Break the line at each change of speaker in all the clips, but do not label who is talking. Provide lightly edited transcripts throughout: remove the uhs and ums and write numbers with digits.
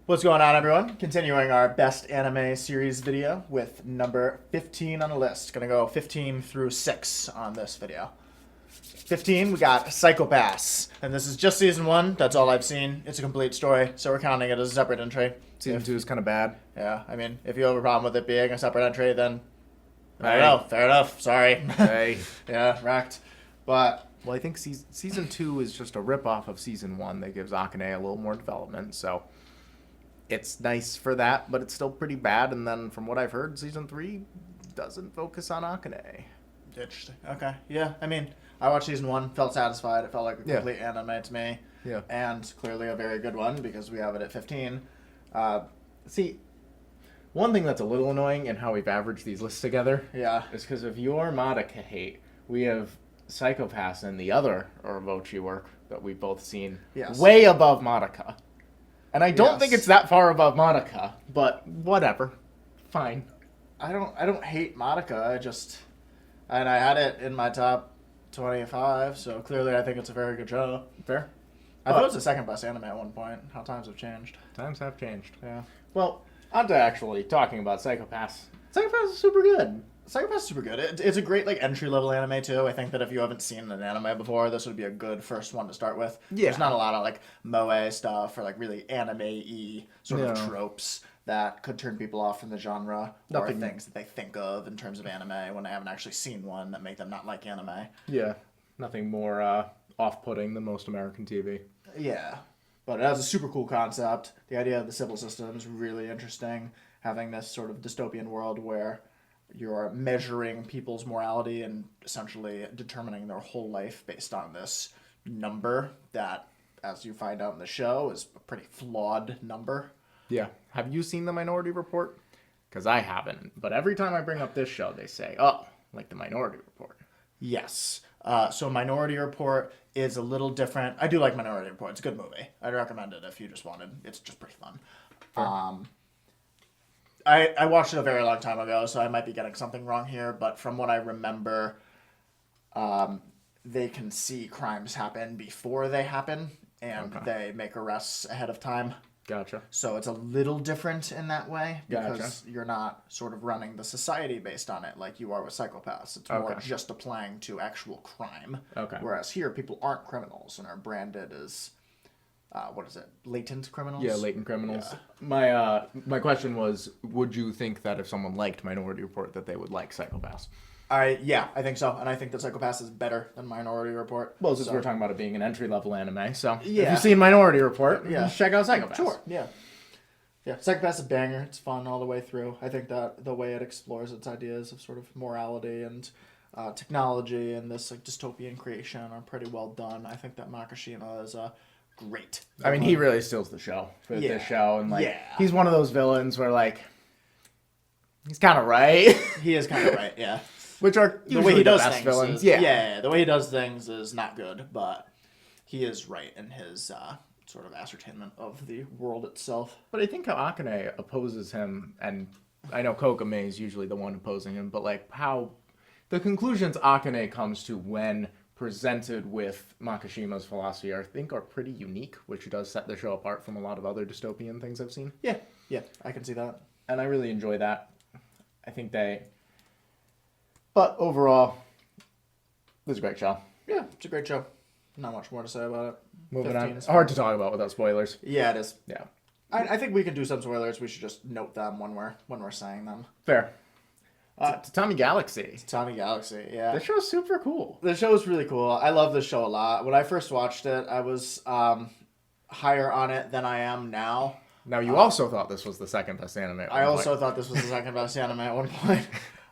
What's going on, everyone? Continuing our best anime series video with number 15 on the list. Gonna go 15 through 6 on this video. 15, we got Psychopaths. And this is just season 1. That's all I've seen. It's a complete story, so we're counting it as a separate entry.
Season 2 is kind of bad.
Yeah, I mean, if you have a problem with it being a separate entry, then I don't know. Fair enough. Sorry.
Hey.
Yeah, wrecked. But
Well, I think season 2 is just a ripoff of season 1 that gives Akane a little more development, so it's nice for that, but it's still pretty bad. And then from what I've heard, season 3 doesn't focus on Akane.
interesting. Okay. Yeah, I mean, I watched season 1, felt satisfied. It felt like a
Yeah.
complete anime to me.
Yeah.
And clearly a very good one because we have it at 15.
See, one thing that's a little annoying in how we've averaged these lists together
Yeah.
is because of your Madoka hate, we have Psychopaths and the other Oromochi work that we've both seen
Yes.
way above Madoka. And I don't think
Yes.
it's that far above Madoka, but whatever. Fine.
I don't hate Madoka. And I had it in my top 25, so clearly I think it's a very good show.
Fair.
I thought it was the second best anime at one point. How times have changed.
Times have changed.
Yeah.
Well, on to actually talking about Psychopaths. Psychopaths is super good.
Psychopaths is super good. It's a great entry level anime too. I think that if you haven't seen an anime before, this would be a good first one to start with.
Yeah.
There's not a lot of moe stuff or really anime-y sort of
No.
tropes that could turn people off from the genre
Nothing.
or things that they think of in terms of anime when they haven't actually seen one that make them not like anime.
Yeah. Nothing more off-putting than most American TV.
Yeah. But it has a super cool concept. The idea of the civil system is really interesting. Having this sort of dystopian world where you're measuring people's morality and essentially determining their whole life based on this number that, as you find out in the show, is a pretty flawed number.
Yeah. Have you seen The Minority Report? Because I haven't. But every time I bring up this show, they say, oh, like The Minority Report.
Yes. So Minority Report is a little different. I do like Minority Report. It's a good movie. I'd recommend it if you just wanted. It's just pretty fun. I watched it a very long time ago, so I might be getting something wrong here. But from what I remember, they can see crimes happen before they happen, and they make arrests ahead of time.
Gotcha.
So it's a little different in that way because
Gotcha.
you're not sort of running the society based on it like you are with Psychopaths. It's more
Okay.
just applying to actual crime.
Okay.
Whereas here, people aren't criminals and are branded as, what is it, latent criminals?
Yeah, latent criminals.
Yeah.
My question was, would you think that if someone liked Minority Report that they would like Psychopaths?
Yeah, I think so. And I think that Psychopaths is better than Minority Report.
Well, since
So-
we're talking about it being an entry-level anime, so if
Yeah.
you've seen Minority Report,
Yeah.
just check out Psychopaths.
Sure, yeah. Yeah, Psychopaths is a banger. It's fun all the way through. I think that the way it explores its ideas of sort of morality and technology and this dystopian creation are pretty well done. I think that Makishima is great.
I mean, he really steals the show for
Yeah.
this show, and
Yeah.
he's one of those villains where he's kind of right,
He is kind of right, yeah.
which are
The
usually
way he
the
does
best
things
villains.
is,
Yeah.
the way he does things is not good, but he is right in his sort of ascertainment of the world itself.
But I think how Akane opposes him, and I know Kokame is usually the one opposing him, but how the conclusions Akane comes to when presented with Makishima's philosophy, I think, are pretty unique, which does set the show apart from a lot of other dystopian things I've seen.
Yeah, I can see that.
And I really enjoy that. I think but overall, it was a great show.
Yeah, it's a great show. Not much more to say about it.
Moving
15
on.
is
Hard
fine.
to talk about without spoilers.
Yeah, it is.
Yeah.
I think we can do some spoilers. We should just note them when we're saying them.
Fair. Tatami Galaxy.
Tommy Galaxy, yeah.
This show's super cool.
The show is really cool. I love this show a lot. When I first watched it, I was higher on it than I am now.
Now, you also thought this was the second best anime at
I
one
also
point.
thought this was the second best anime at one point.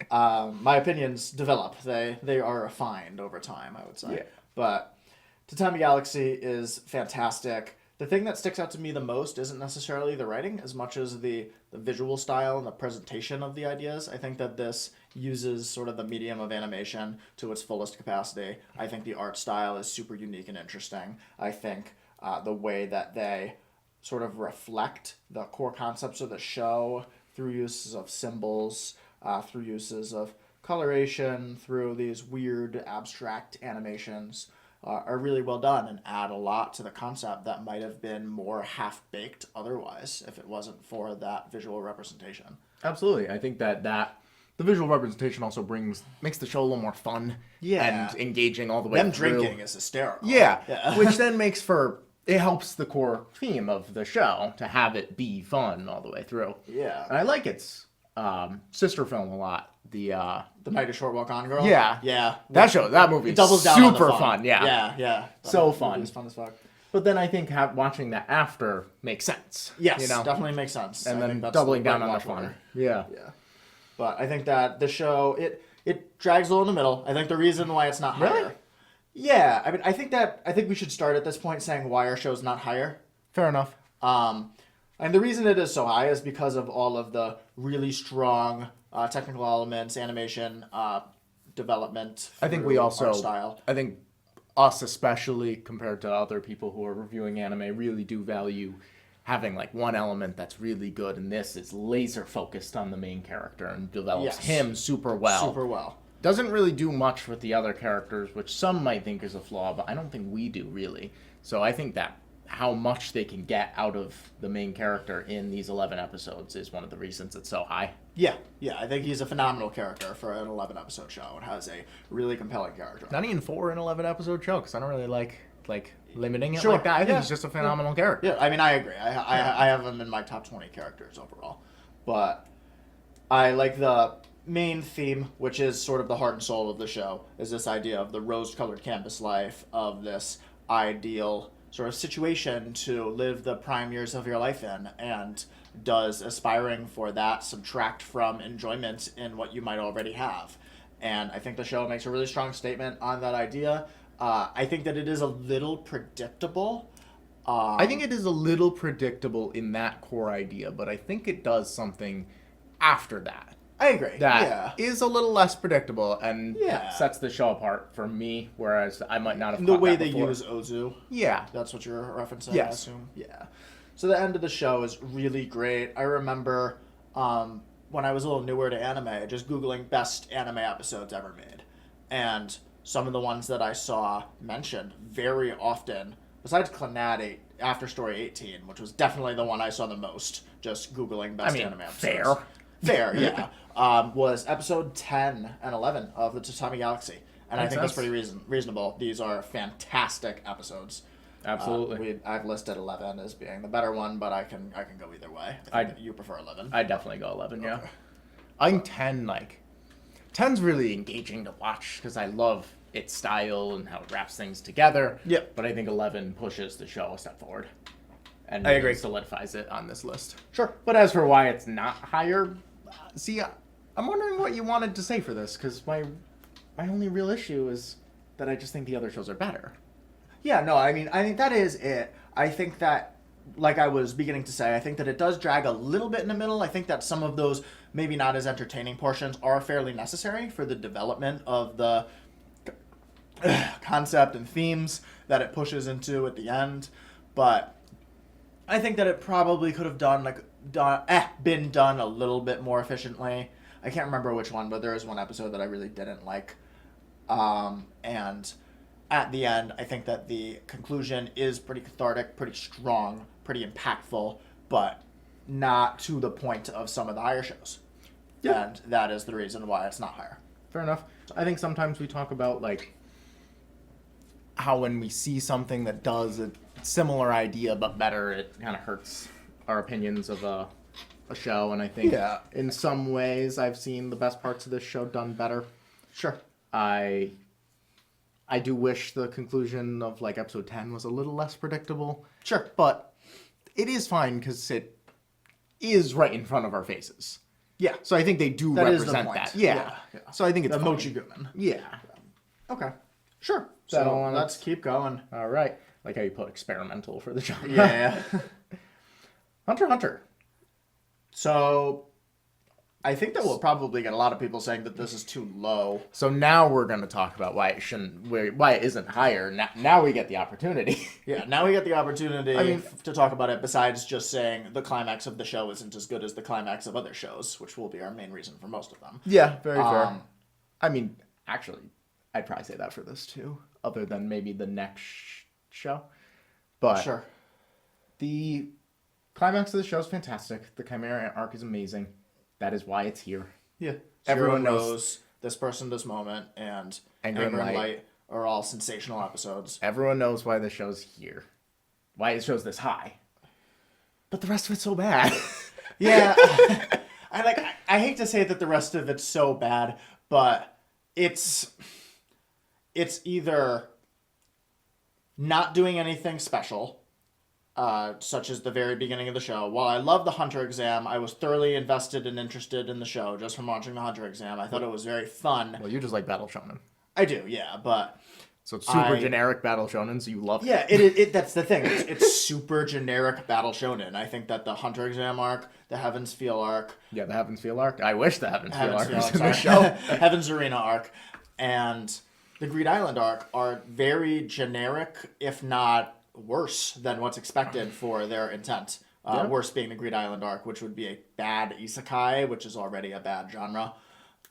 My opinions develop. They are refined over time, I would say.
Yeah.
But Tatami Galaxy is fantastic. The thing that sticks out to me the most isn't necessarily the writing as much as the visual style and the presentation of the ideas. I think that this uses sort of the medium of animation to its fullest capacity. I think the art style is super unique and interesting. I think the way that they sort of reflect the core concepts of the show through uses of symbols, through uses of coloration, through these weird abstract animations are really well done and add a lot to the concept that might have been more half-baked otherwise if it wasn't for that visual representation.
Absolutely. I think that the visual representation also makes the show a little more fun and engaging all the way
Them
through.
drinking is hysterical.
Yeah. Which then makes it helps the core theme of the show to have it be fun all the way through.
Yeah.
And I like its sister film a lot. The
Night a Short Walk On Girl?
Yeah.
Yeah.
That movie
It doubles down on the
super
fun.
Yeah.
Yeah.
So fun.
It's fun as fuck.
But then I think watching that after makes sense.
Yes, definitely makes sense.
And
I
then
think that's
doubling
the right
down on the
watch
fun.
order.
Yeah.
But I think that the show, it drags a little in the middle. I think the reason why it's not higher.
Really?
Yeah. I mean, I think we should start at this point saying why our show's not higher.
Fair enough.
And the reason it is so high is because of all of the really strong technical elements, animation, development.
I think
through
we also,
art style.
I think us especially compared to other people who are reviewing anime really do value having like one element that's really good, and this is laser focused on the main character and develops him super well.
Super well.
Doesn't really do much with the other characters, which some might think is a flaw, but I don't think we do really. So I think that how much they can get out of the main character in these 11 episodes is one of the reasons it's so high.
Yeah. I think he's a phenomenal character for an 11-episode show. It has a really compelling character.
Not even for an 11-episode show, because I don't really like limiting it like that. I think he's just a phenomenal character.
Yeah, I mean, I agree. I have him in my top 20 characters overall. But I like the main theme, which is sort of the heart and soul of the show, is this idea of the rose-colored canvas life, of this ideal sort of situation to live the prime years of your life in, and does aspiring for that subtract from enjoyment in what you might already have. And I think the show makes a really strong statement on that idea. I think that it is a little predictable.
I think it is a little predictable in that core idea, but I think it does something after that.
I agree.
That is a little less predictable and
Yeah.
sets the show apart from me, whereas I might not have
The
caught
way
that
they
before.
use Ozu.
Yeah.
That's what you're referencing, I
Yes.
assume? Yeah. So the end of the show is really great. I remember when I was a little newer to anime, just Googling best anime episodes ever made. And some of the ones that I saw mentioned very often, besides Clannad After Story 18, which was definitely the one I saw the most, just Googling best anime episodes. Fair, yeah. Was episode 10 and 11 of the Tatami Galaxy. And I think that's pretty reasonable. These are fantastic episodes.
Absolutely.
I've listed 11 as being the better one, but I can go either way. I think that you prefer 11.
I'd definitely go 11, yeah. I think 10's really engaging to watch because I love its style and how it wraps things together.
Yep.
But I think 11 pushes the show a step forward. And
I agree.
Solidifies it on this list.
Sure.
But as for why it's not higher, I'm wondering what you wanted to say for this, because my only real issue is that I just think the other shows are better.
Yeah, no, I mean, I think that is it. I think that, like I was beginning to say, I think that it does drag a little bit in the middle. I think that some of those maybe not as entertaining portions are fairly necessary for the development of the concept and themes that it pushes into at the end. But I think that it probably could have been done a little bit more efficiently. I can't remember which one, but there is one episode that I really didn't like. And at the end, I think that the conclusion is pretty cathartic, pretty strong, pretty impactful, but not to the point of some of the higher shows. Yeah. And that is the reason why it's not higher.
Fair enough. I think sometimes we talk about how when we see something that does a similar idea but better, it kind of hurts our opinions of a show. And I think in some ways I've seen the best parts of this show done better.
Sure.
I do wish the conclusion of episode 10 was a little less predictable.
Sure.
But it is fine because it is right in front of our faces.
Yeah.
So I think they do
That is the
represent
point.
that. Yeah. So I think it's
The
fine.
Mochi Goodman.
Yeah.
Okay. Sure.
That
So
all
let's keep going.
All right. Like how you put experimental for the genre.
Yeah.
Hunter x Hunter.
So I think that we'll probably get a lot of people saying that this is too low.
So now we're going to talk about why it isn't higher. Now we get the opportunity.
Yeah, now we get the opportunity
I mean,
to talk about it besides just saying the climax of the show isn't as good as the climax of other shows, which will be our main reason for most of them.
Yeah, very fair. I mean, actually, I'd probably say that for this too. other than maybe the next show. But
Sure.
the climax of the show is fantastic. The Chimera Ant arc is amazing. That is why it's here.
Yeah.
Everyone
Zero
knows-
Rose, This Person, This Moment, and
Anger and Light.
are all sensational episodes.
Everyone knows why the show's here. Why the show's this high. But the rest of it's so bad.
Yeah. I hate to say that the rest of it's so bad, but it's either not doing anything special, such as the very beginning of the show. While I love the Hunter exam, I was thoroughly invested and interested in the show just from watching the Hunter exam. I thought it was very fun.
Well, you just like Battle Shonen.
I do, yeah, but
So it's super generic Battle Shonen, so you love it.
yeah, that's the thing. It's super generic Battle Shonen. I think that the Hunter exam arc, the Heaven's Feel arc,
Yeah, the Heaven's Feel arc. I wish the Heaven's Feel arc
Heaven's
was
Feel
in
arc,
the
sorry.
show.
Heaven's Arena arc, and the Greed Island arc are very generic, if not worse than what's expected for their intent.
Yeah.
Worse being the Greed Island arc, which would be a bad isekai, which is already a bad genre.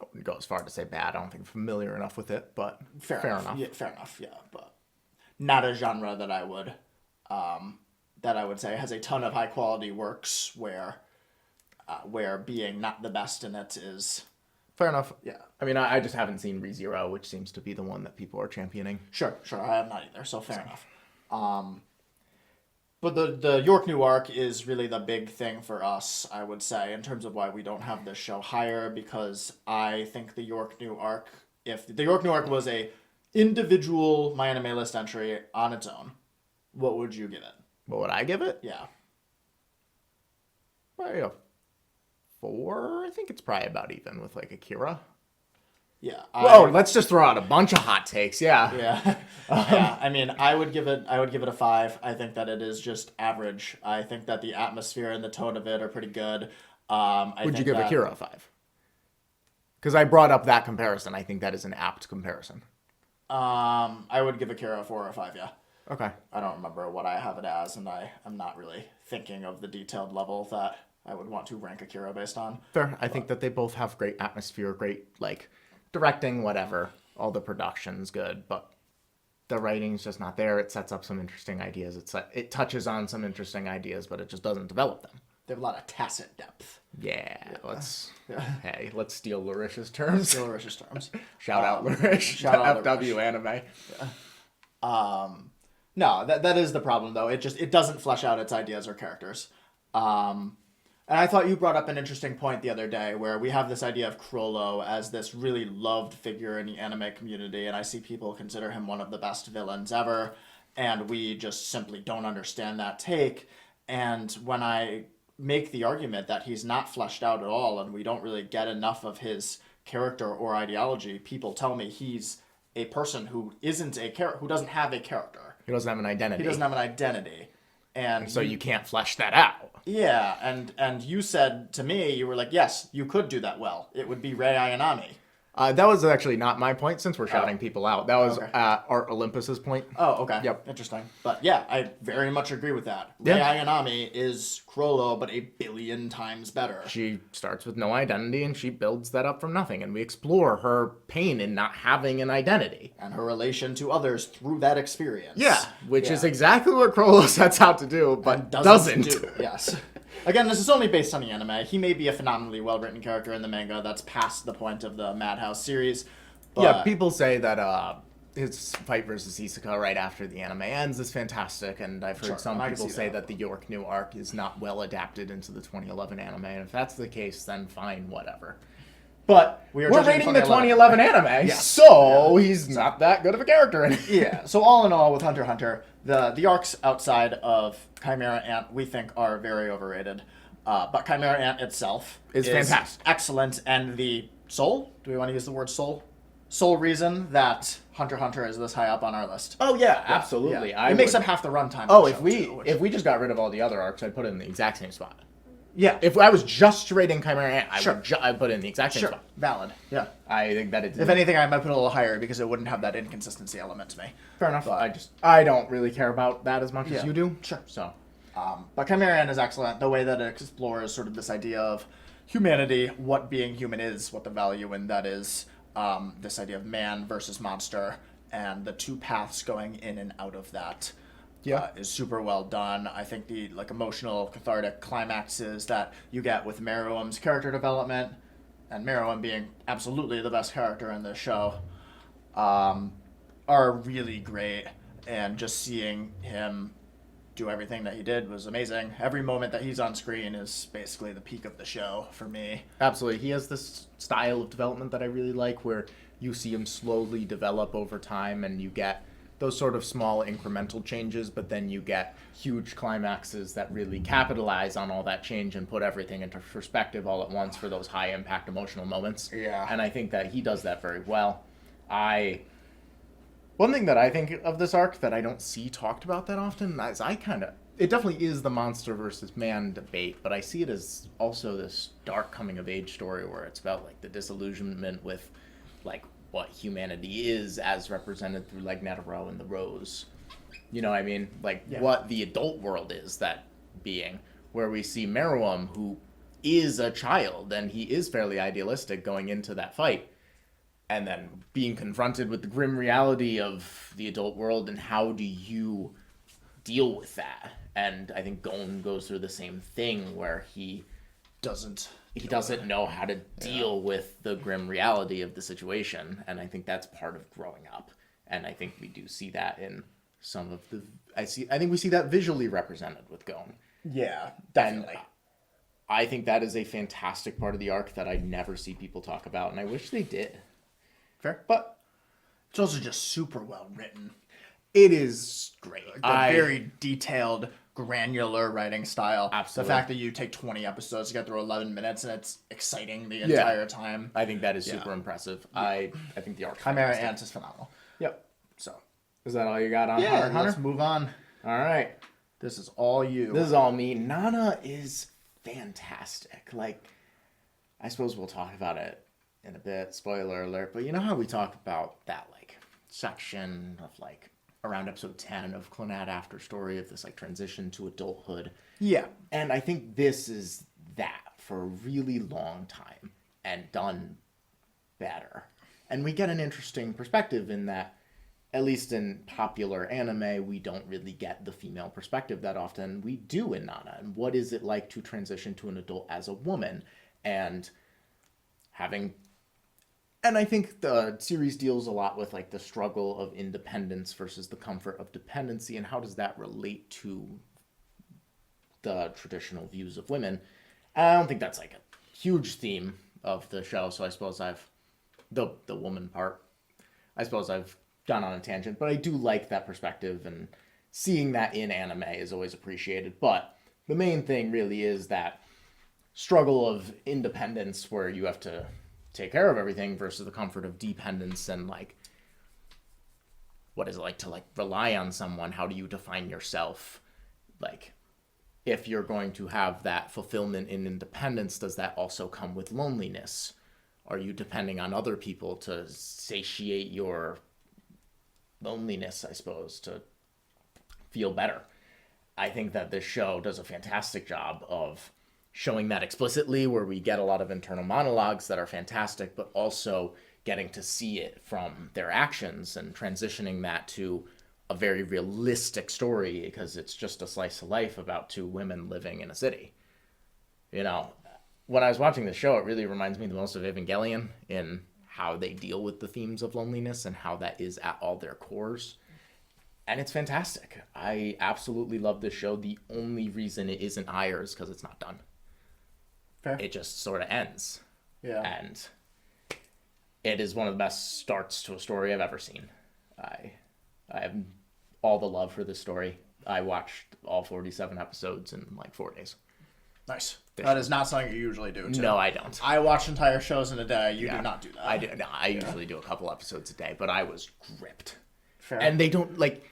I wouldn't go as far to say bad. I don't think I'm familiar enough with it, but fair enough.
Yeah, fair enough. Yeah, but not a genre that I would say has a ton of high quality works where being not the best in it is.
Fair enough.
Yeah.
I mean, I just haven't seen ReZero, which seems to be the one that people are championing.
Sure. I have not either, so fair enough. But the York New arc is really the big thing for us, I would say, in terms of why we don't have this show higher, because I think the York New arc, if the York New arc was a individual My Anime List entry on its own, what would you give it?
What would I give it?
Yeah.
Probably a 4. I think it's probably about even with like Akira.
Yeah.
Let's just throw out a bunch of hot takes. Yeah.
Yeah. Yeah. I mean, I would give it a 5. I think that it is just average. I think that the atmosphere and the tone of it are pretty good.
Would you give Akira a 5? Because I brought up that comparison. I think that is an apt comparison.
I would give Akira a 4 or a 5, yeah.
Okay.
I don't remember what I have it as, and I'm not really thinking of the detailed level that I would want to rank Akira based on.
Fair. I think that they both have great atmosphere, great, like, directing, whatever. All the production's good, but the writing's just not there. It sets up some interesting ideas. It touches on some interesting ideas, but it just doesn't develop them.
They have a lot of tacit depth.
Yeah. Let's steal Larish's terms.
Delicious terms.
Shout out Larish.
shout out
FW Anime.
No, that is the problem, though. It doesn't flesh out its ideas or characters. And I thought you brought up an interesting point the other day where we have this idea of Chrollo as this really loved figure in the anime community, and I see people consider him one of the best villains ever, and we just simply don't understand that take. And when I make the argument that he's not fleshed out at all and we don't really get enough of his character or ideology, people tell me he's a person who isn't who doesn't have a character.
He doesn't have an identity.
He doesn't have an identity. And
so you can't flesh that out.
Yeah, and you said to me, you were like, yes, you could do that well. It would be Rei Ayanami.
That was actually not my point, since we're shouting people out. That was
Okay.
Art Olympus's point.
Oh, okay.
Yep.
Interesting. But yeah, I very much agree with that.
Yeah.
Rei Ayanami is Chrollo, but a billion times better.
She starts with no identity, and she builds that up from nothing. And we explore her pain in not having an identity.
And her relation to others through that experience.
Yeah, which is exactly what Chrollo sets out to do, but
And
doesn't.
do. Yes. Again, this is only based on the anime. He may be a phenomenally well-written character in the manga that's past the point of the Madhouse series. But
Yeah, people say that his fight versus Isuka right after the anime ends is fantastic, and I've heard
Sure,
some
and I can
people
see
say
that.
that the York New arc is not well adapted into the 2011 anime, and if that's the case, then fine, whatever. But
We are
we're
judging
rating the
2011
anime,
Yes.
so he's not that good of a character in it.
Yeah, so all in all, with Hunter x Hunter, the arcs outside of Chimera Ant we think are very overrated. But Chimera Ant itself
is fantastic.
Excellent, and the sole, do we want to use the word sole? Sole reason that Hunter x Hunter is this high up on our list.
Oh yeah, absolutely.
Yeah. It makes up half the runtime.
Oh,
of the show,
if we just got rid of all the other arcs, I'd put it in the exact same spot.
yeah,
If I was just rating Chimera Ant,
Sure.
I'd put it in the exact same
sure,
spot.
valid. Yeah.
I think that it's
If anything, I might put it a little higher because it wouldn't have that inconsistency element to me.
fair enough.
But-
I don't really care about that as much as
Yeah.
you do.
Sure.
So
But Chimera Ant is excellent. The way that it explores sort of this idea of humanity, what being human is, what the value in that is, this idea of man versus monster, and the two paths going in and out of that
Yeah.
is super well done. I think the like emotional cathartic climaxes that you get with Meruem's character development, and Meruem being absolutely the best character in this show, are really great. And just seeing him do everything that he did was amazing. Every moment that he's on screen is basically the peak of the show for me.
Absolutely. He has this style of development that I really like where you see him slowly develop over time and you get those sort of small incremental changes, but then you get huge climaxes that really capitalize on all that change and put everything into perspective all at once for those high impact emotional moments.
Yeah.
And I think that he does that very well. One thing that I think of this arc that I don't see talked about that often is it definitely is the monster versus man debate, but I see it as also this dark coming of age story where it's about like the disillusionment with like what humanity is as represented through like Netero and the Rose. You know what I mean? Like what the adult world is, that being, where we see Meruem, who is a child and he is fairly idealistic going into that fight, and then being confronted with the grim reality of the adult world and how do you deal with that. And I think Gon goes through the same thing where he doesn't know how to deal with the grim reality of the situation. And I think that's part of growing up. And I think we do see that in some of the... I think we see that visually represented with Gon.
Yeah, definitely.
And I think that is a fantastic part of the arc that I never see people talk about, and I wish they did.
Fair. But it's also just super well written.
It is great.
Very detailed, granular writing style.
Absolutely.
The fact that you take 20 episodes to get through 11 minutes and it's exciting the entire time.
I think that is super impressive. I think the arc.
Chimera Ant is phenomenal.
Yep.
So,
is that all you got on
yeah,
Hunter x Hunter?
let's move on.
All right.
This is all you.
This is all me. Nana is fantastic. Like, I suppose we'll talk about it in a bit, spoiler alert, but you know how we talk about that like section of like around episode 10 of Clonad After Story of this like transition to adulthood.
Yeah.
And I think this is that for a really long time and done better. And we get an interesting perspective in that, at least in popular anime, we don't really get the female perspective that often. We do in Nana. And what is it like to transition to an adult as a woman? And I think the series deals a lot with like the struggle of independence versus the comfort of dependency, and how does that relate to the traditional views of women. And I don't think that's like a huge theme of the show, so I suppose the woman part, I suppose I've gone on a tangent, but I do like that perspective, and seeing that in anime is always appreciated. But the main thing really is that struggle of independence where you have to take care of everything versus the comfort of dependence, and like what is it like to like rely on someone? How do you define yourself? Like, if you're going to have that fulfillment in independence, does that also come with loneliness? Are you depending on other people to satiate your loneliness, I suppose, to feel better? I think that this show does a fantastic job of showing that explicitly, where we get a lot of internal monologues that are fantastic, but also getting to see it from their actions and transitioning that to a very realistic story, because it's just a slice of life about two women living in a city. You know, when I was watching the show, it really reminds me the most of Evangelion in how they deal with the themes of loneliness and how that is at all their cores. And it's fantastic. I absolutely love this show. The only reason it isn't higher is because it's not done.
Fair.
It just sort of ends.
Yeah.
And it is one of the best starts to a story I've ever seen. I have all the love for this story. I watched all 47 episodes in like 4 days.
Nice. That is not something you usually do, too.
No, I don't.
I watch entire shows in a day. You do not do that.
I do. No, I usually do a couple episodes a day, but I was gripped.
Fair.
And they don't like,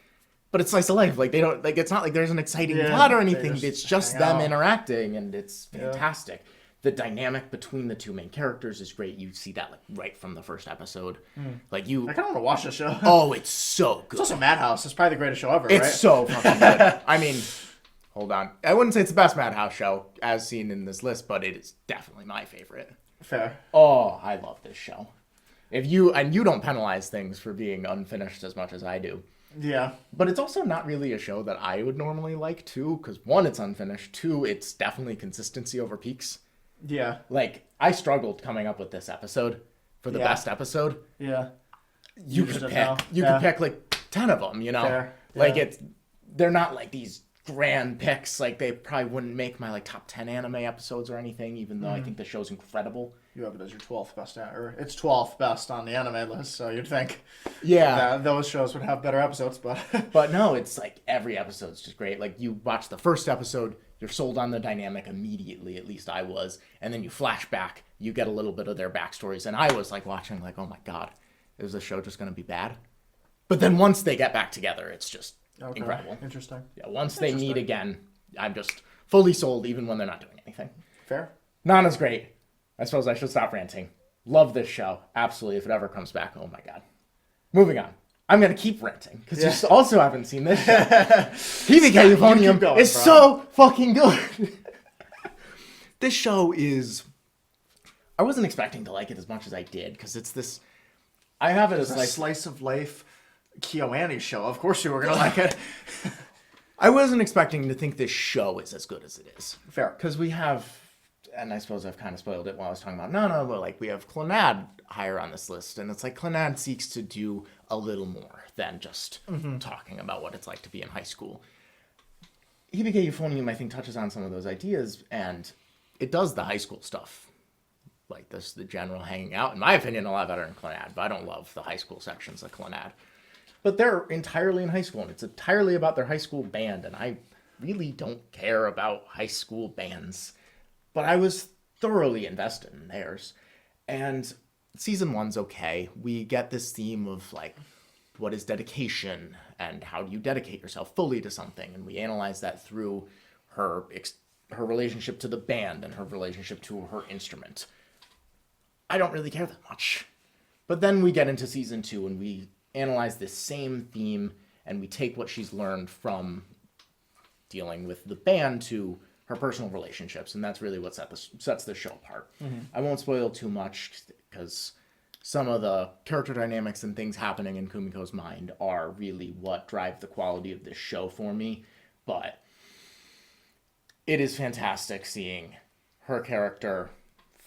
but it's slice of life. Like, they don't, like, it's not like there's an exciting plot or anything. It's just them interacting, and it's fantastic. Yeah. The dynamic between the two main characters is great. You see that like right from the first episode. Like
I kind of want to watch the show.
Oh, it's so good.
It's also Madhouse. It's probably the greatest show ever,
It's
right?
so fucking good. I mean, hold on. I wouldn't say it's the best Madhouse show as seen in this list, but it is definitely my favorite.
Fair.
Oh, I love this show. If you don't penalize things for being unfinished as much as I do.
Yeah.
But it's also not really a show that I would normally like too, because one, it's unfinished. Two, it's definitely consistency over peaks.
Yeah.
Like, I struggled coming up with this episode for the best episode.
Yeah.
You could pick like 10 of them, you know?
Fair.
Like,
Yeah.
they're not like these grand picks. Like, they probably wouldn't make my like top 10 anime episodes or anything, even though I think the show's incredible.
You have it as your 12th best, or it's 12th best on the anime list, so you'd think
Yeah.
those shows would have better episodes, but
But no, it's like every episode's just great. Like, you watch the first episode, you're sold on the dynamic immediately, at least I was. And then you flash back, you get a little bit of their backstories. And I was like watching, like, oh my God, is the show just going to be bad? But then once they get back together, it's just incredible.
Interesting.
Yeah, once they meet again, I'm just fully sold, even when they're not doing anything.
Fair.
Nana's great. I suppose I should stop ranting. Love this show. Absolutely. If it ever comes back, oh my God. Moving on. I'm going to keep ranting because you also haven't seen this show. Pbk Euphonium is so fucking good. This show is... I wasn't expecting to like it as much as I did because it's this... I have it as
It's a
like...
slice of life KyoAni show. Of course you were going to like it.
I wasn't expecting to think this show is as good as it is.
Fair.
Because we have... And I suppose I've kind of spoiled it while I was talking about Nana, but like we have Clannad higher on this list, and it's like Clannad seeks to do a little more than just talking about what it's like to be in high school. Pbk Euphonium, I think, touches on some of those ideas, and it does the high school stuff. Like this, the general hanging out, in my opinion, a lot better than Clannad, but I don't love the high school sections of Clannad. But they're entirely in high school, and it's entirely about their high school band, and I really don't care about high school bands. But I was thoroughly invested in theirs. And season 1's okay. We get this theme of, like, what is dedication and how do you dedicate yourself fully to something. And we analyze that through her relationship to the band and her relationship to her instrument. I don't really care that much. But then we get into season 2 and we analyze this same theme and we take what she's learned from dealing with the band to her personal relationships, and that's really what sets this show apart. I won't spoil too much because some of the character dynamics and things happening in Kumiko's mind are really what drive the quality of this show for me, but it is fantastic seeing her character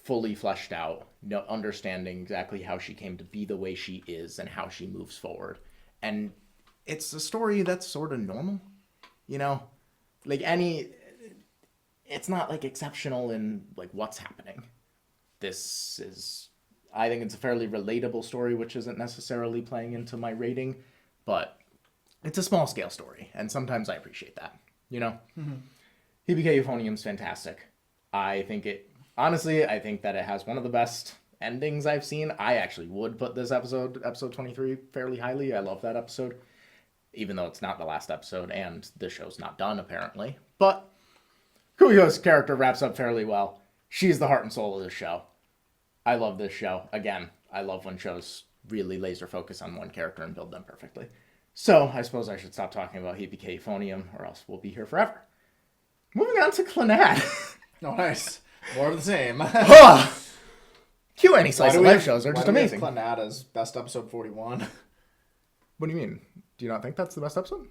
fully fleshed out, understanding exactly how she came to be the way she is and how she moves forward. And it's a story that's sort of normal, you know? Like it's not like exceptional in like what's happening. This is, I think it's a fairly relatable story, which isn't necessarily playing into my rating, but it's a small scale story. And sometimes I appreciate that, you know? Pbk Euphonium's fantastic. I think that it has one of the best endings I've seen. I actually would put this episode 23, fairly highly. I love that episode, even though it's not the last episode and the show's not done apparently. But Kumiko's character wraps up fairly well. She's the heart and soul of the show. I love this show. Again, I love when shows really laser focus on one character and build them perfectly. So, I suppose I should stop talking about Pbk Euphonium, or else we'll be here forever. Moving on to Clannad.
Oh, nice. More of the same.
KyoAni slice of life shows are just amazing.
Clannad as best episode 41.
What do you mean? Do you not think that's the best episode?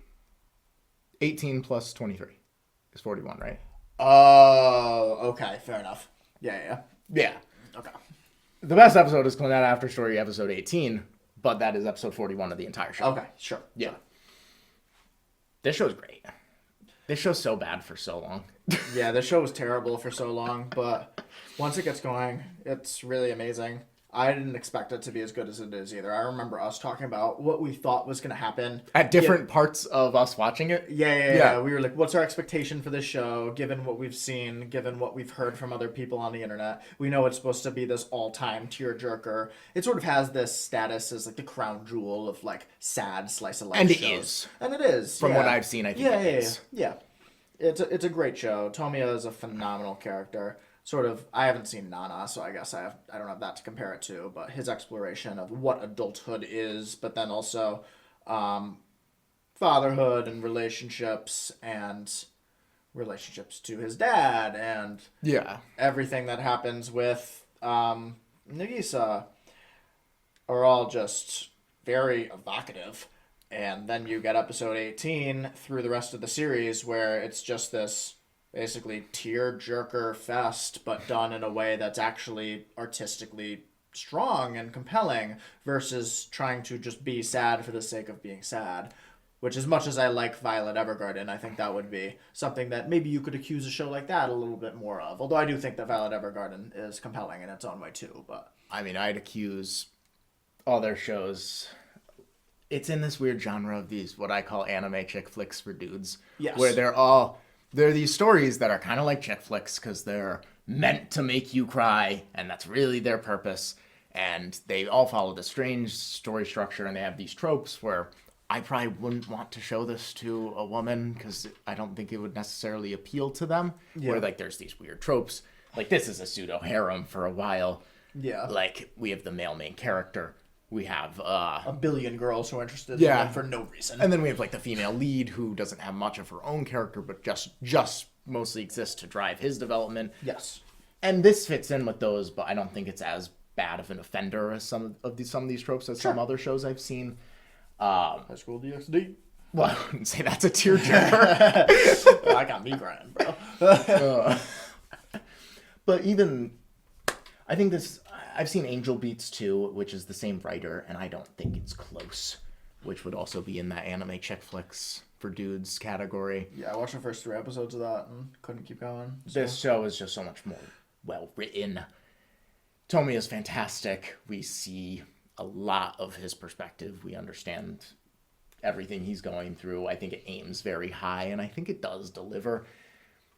18 plus 23 is 41, right?
Oh, okay. Fair enough. Yeah.
Yeah.
Okay.
The best episode is Clannad After Story episode 18, but that is episode 41 of the entire show.
Okay, sure.
Yeah. This show's great. This show's so bad for so long.
Yeah, the show was terrible for so long, but once it gets going, it's really amazing. I didn't expect it to be as good as it is either. I remember us talking about what we thought was going to happen.
At different parts of us watching it?
Yeah. We were like, what's our expectation for this show, given what we've seen, given what we've heard from other people on the internet? We know it's supposed to be this all-time tearjerker. It sort of has this status as like the crown jewel of like sad slice of life
and
shows.
It is.
And it is.
From what I've seen, I think it is.
Yeah. It's a great show. Tomiya is a phenomenal character. Sort of, I haven't seen Nana, so I guess I don't have that to compare it to, but his exploration of what adulthood is, but then also fatherhood and relationships to his dad and everything that happens with Nagisa. are all just very evocative. And then you get episode 18 through the rest of the series where it's just this basically tear-jerker fest, but done in a way that's actually artistically strong and compelling versus trying to just be sad for the sake of being sad. Which, as much as I like Violet Evergarden, I think that would be something that maybe you could accuse a show like that a little bit more of. Although I do think that Violet Evergarden is compelling in its own way too. But
I mean, I'd accuse all their shows. It's in this weird genre of these what I call anime chick flicks for dudes,
yes,
where they're these stories that are kind of like chick flicks because they're meant to make you cry, and that's really their purpose. And they all follow the strange story structure, and they have these tropes where I probably wouldn't want to show this to a woman because I don't think it would necessarily appeal to them. Yeah. Where, like, there's these weird tropes. Like, this is a pseudo-harem for a while.
Yeah.
Like, we have the male main character. We have
a billion girls who are interested in them for no reason.
And then we have, like, the female lead who doesn't have much of her own character, but just mostly exists to drive his development.
Yes.
And this fits in with those, but I don't think it's as bad of an offender as some of these tropes as some other shows I've seen.
High School DxD.
Well, I wouldn't say that's a tearjerker.
Well, I got me crying, bro.
But even, I think I've seen Angel Beats too, which is the same writer, and I don't think it's close, which would also be in that anime chick flicks for dudes category.
Yeah, I watched the first 3 episodes of that and couldn't keep going.
So. This show is just so much more well written. Tomi is fantastic. We see a lot of his perspective. We understand everything he's going through. I think it aims very high, and I think it does deliver.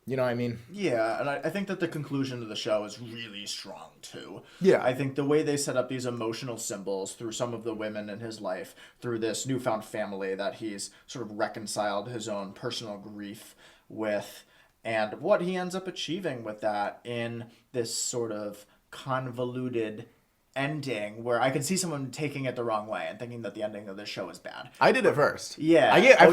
You know what I mean?
Yeah, and I think that the conclusion of the show is really strong, too.
Yeah.
I think the way they set up these emotional symbols through some of the women in his life, through this newfound family that he's sort of reconciled his own personal grief with, and what he ends up achieving with that in this sort of convoluted ending where I could see someone taking it the wrong way and thinking that the ending of this show is bad.
I did it first.
Yeah.
I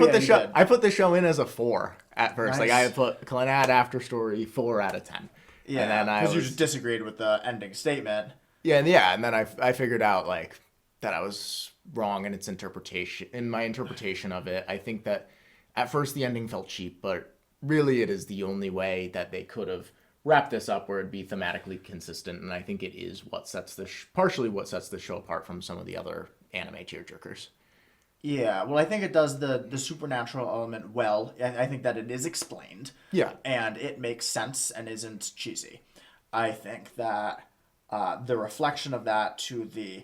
put the show in as a 4 at first.
Nice.
Like I put Clannad After Story 4 out of 10.
Yeah. Because you just disagreed with the ending statement.
Yeah, and then I figured out like that I was wrong in my interpretation of it. I think that at first the ending felt cheap, but really it is the only way that they could have wrap this up where it'd be thematically consistent, and I think it is what sets partially what sets the show apart from some of the other anime tearjerkers.
Yeah, well, I think it does the supernatural element well. I think that it is explained.
Yeah.
And it makes sense and isn't cheesy. I think that the reflection of that to the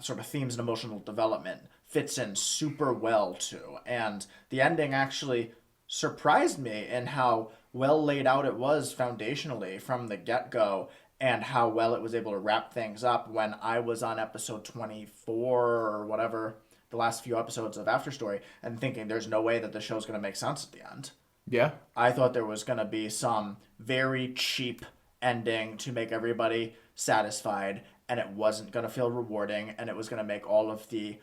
sort of themes and emotional development fits in super well, too. And the ending actually surprised me in how well laid out it was foundationally from the get-go and how well it was able to wrap things up when I was on episode 24 or whatever, the last few episodes of After Story, and thinking there's no way that the show's going to make sense at the end.
Yeah.
I thought there was going to be some very cheap ending to make everybody satisfied, and it wasn't going to feel rewarding, and it was going to make all of the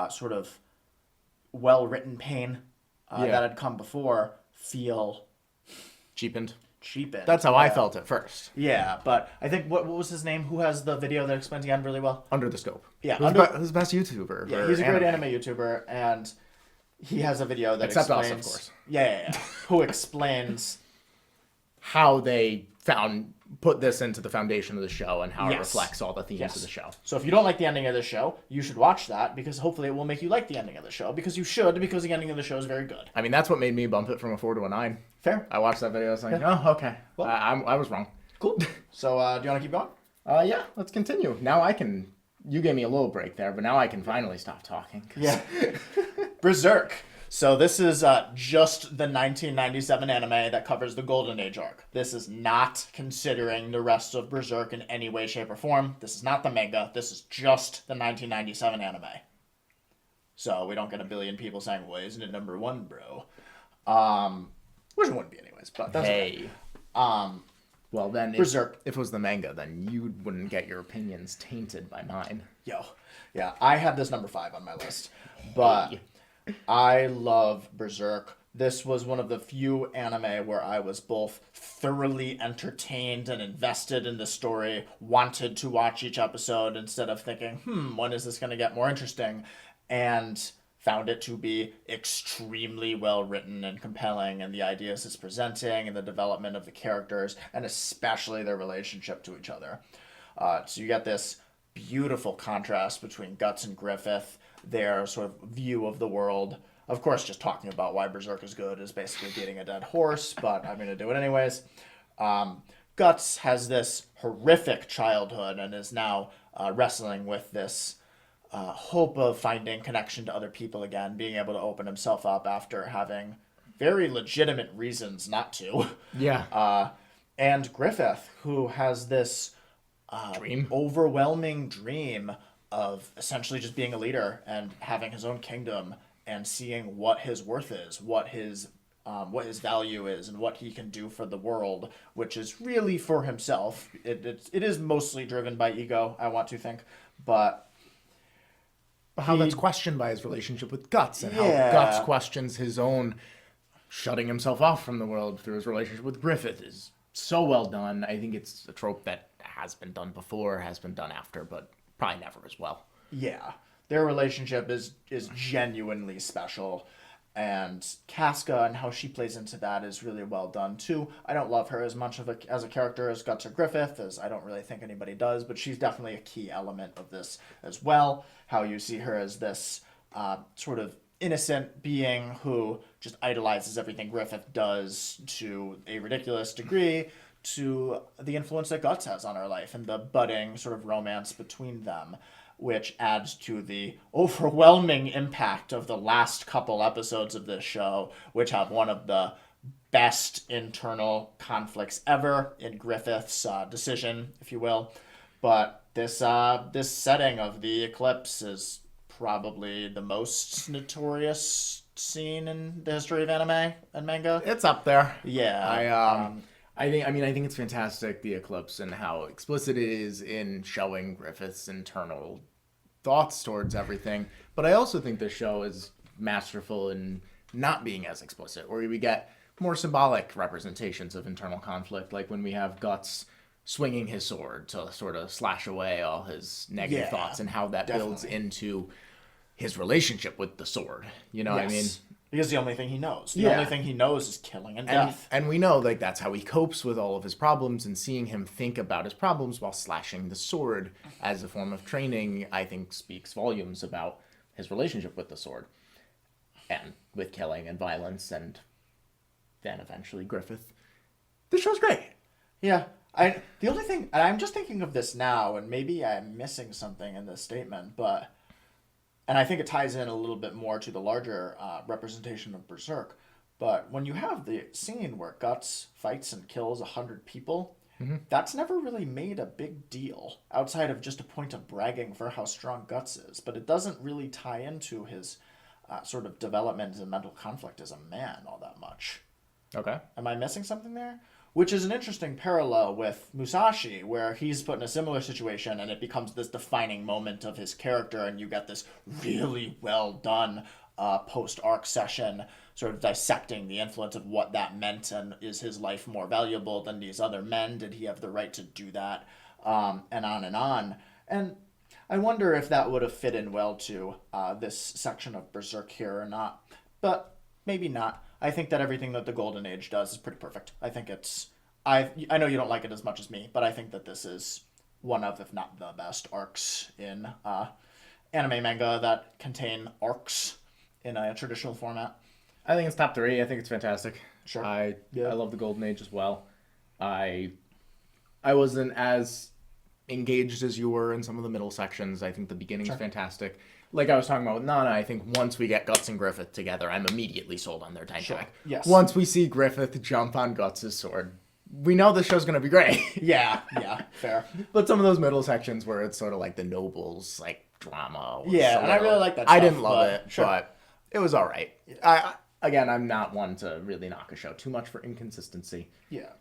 sort of well-written pain that had come before feel
cheapened.
That's
how I felt at first.
Yeah, but I think what was his name? Who has the video that explains the end really well?
Under the Scope.
Yeah,
who's the best YouTuber?
Yeah, he's a great anime YouTuber, and he has a video that
explains us, of course.
Yeah. Who explains
how they put this into the foundation of the show and how it reflects all the themes of the show.
So if you don't like the ending of the show, you should watch that because hopefully it will make you like the ending of the show because the ending of the show is very good.
I mean, that's what made me bump it from a 4 to a 9.
Fair.
I watched that video. I was like, oh, okay. Well, I was wrong.
Cool. So do you want to keep going?
Yeah, let's continue. Now you gave me a little break there, but now I can finally stop talking.
Yeah. Berserk. So this is just the 1997 anime that covers the Golden Age arc. This is not considering the rest of Berserk in any way, shape, or form. This is not the manga. This is just the 1997 anime. So we don't get a billion people saying, well, isn't it number 1, bro? Which it wouldn't be anyways, but that's okay.
Well, then,
Berserk.
If it was the manga, then you wouldn't get your opinions tainted by mine.
Yeah, I had this number 5 on my list, but I love Berserk this was one of the few anime where I was both thoroughly entertained and invested in the story, wanted to watch each episode instead of thinking, when is this going to get more interesting? And found it to be extremely well written and compelling, and the ideas it's presenting, and the development of the characters, and especially their relationship to each other. So you get this beautiful contrast between Guts and Griffith, their sort of view of the world. Of course, just talking about why Berserk is good is basically beating a dead horse, but I'm going to do it anyways. Guts has this horrific childhood and is now wrestling with this hope of finding connection to other people again, being able to open himself up after having very legitimate reasons not to.
Yeah.
And Griffith, who has this
Dream.
overwhelming dream of essentially just being a leader and having his own kingdom and seeing what his worth is, what his value is, and what he can do for the world, which is really for himself. It is mostly driven by ego, I want to think, but
How that's questioned by his relationship with Guts, and
Yeah.
how Guts questions his own shutting himself off from the world through his relationship with Griffith is so well done. I think it's a trope that has been done before, has been done after, but probably never as well.
yeah, their relationship is genuinely special, and Casca and how she plays into that is really well done too. I don't love her as much as a character as Guts or Griffith, as I don't really think anybody does, but she's definitely a key element of this as well. How you see her as this sort of innocent being who just idolizes everything Griffith does to a ridiculous degree, to the influence that Guts has on her life and the budding sort of romance between them, which adds to the overwhelming impact of the last couple episodes of this show, which have one of the best internal conflicts ever in Griffith's decision, if you will. But this setting of the eclipse is probably the most notorious scene in the history of anime and manga.
It's up there.
Yeah.
I think it's fantastic, the eclipse, and how explicit it is in showing Griffith's internal thoughts towards everything. But I also think the show is masterful in not being as explicit, where we get more symbolic representations of internal conflict, like when we have Guts swinging his sword to sort of slash away all his negative
Yeah,
thoughts, and how that builds into his relationship with the sword. You know what I mean?
Because the only thing he knows. The
Yeah.
only thing he knows is killing and death.
And we know, like, that's how he copes with all of his problems, and seeing him think about his problems while slashing the sword as a form of training, I think speaks volumes about his relationship with the sword and with killing and violence, and then eventually Griffith. The show's great.
Yeah. The only thing, and I'm just thinking of this now, and maybe I'm missing something in this statement, and I think it ties in a little bit more to the larger representation of Berserk. But when you have the scene where Guts fights and kills 100 people, that's never really made a big deal outside of just a point of bragging for how strong Guts is. But it doesn't really tie into his sort of development and mental conflict as a man all that much.
Okay.
Am I missing something there? Which is an interesting parallel with Musashi, where he's put in a similar situation and it becomes this defining moment of his character, and you get this really well done post-arc session sort of dissecting the influence of what that meant, and is his life more valuable than these other men? Did he have the right to do that? And on and on. And I wonder if that would have fit in well to this section of Berserk here or not. But maybe not. I think that everything that the Golden Age does is pretty perfect. I think it's... I know you don't like it as much as me, but I think that this is one of, if not the best, arcs in anime manga that contain arcs in a traditional format.
I think it's top 3. I think it's fantastic.
Sure.
I
Yeah.
love the Golden Age as well. I wasn't as engaged as you were in some of the middle sections. I think the beginning's fantastic. Like I was talking about with Nana, I think once we get Guts and Griffith together, I'm immediately sold on their dynamic.
Yes.
Once we see Griffith jump on Guts' sword, we know the show's going to be great.
Yeah, fair.
But some of those middle sections where it's sort of like the nobles, like, drama.
Yeah, and I really like that
I
stuff,
didn't love it,
sure.
but it was all right. Again, I'm not one to really knock a show too much for inconsistency.
Yeah.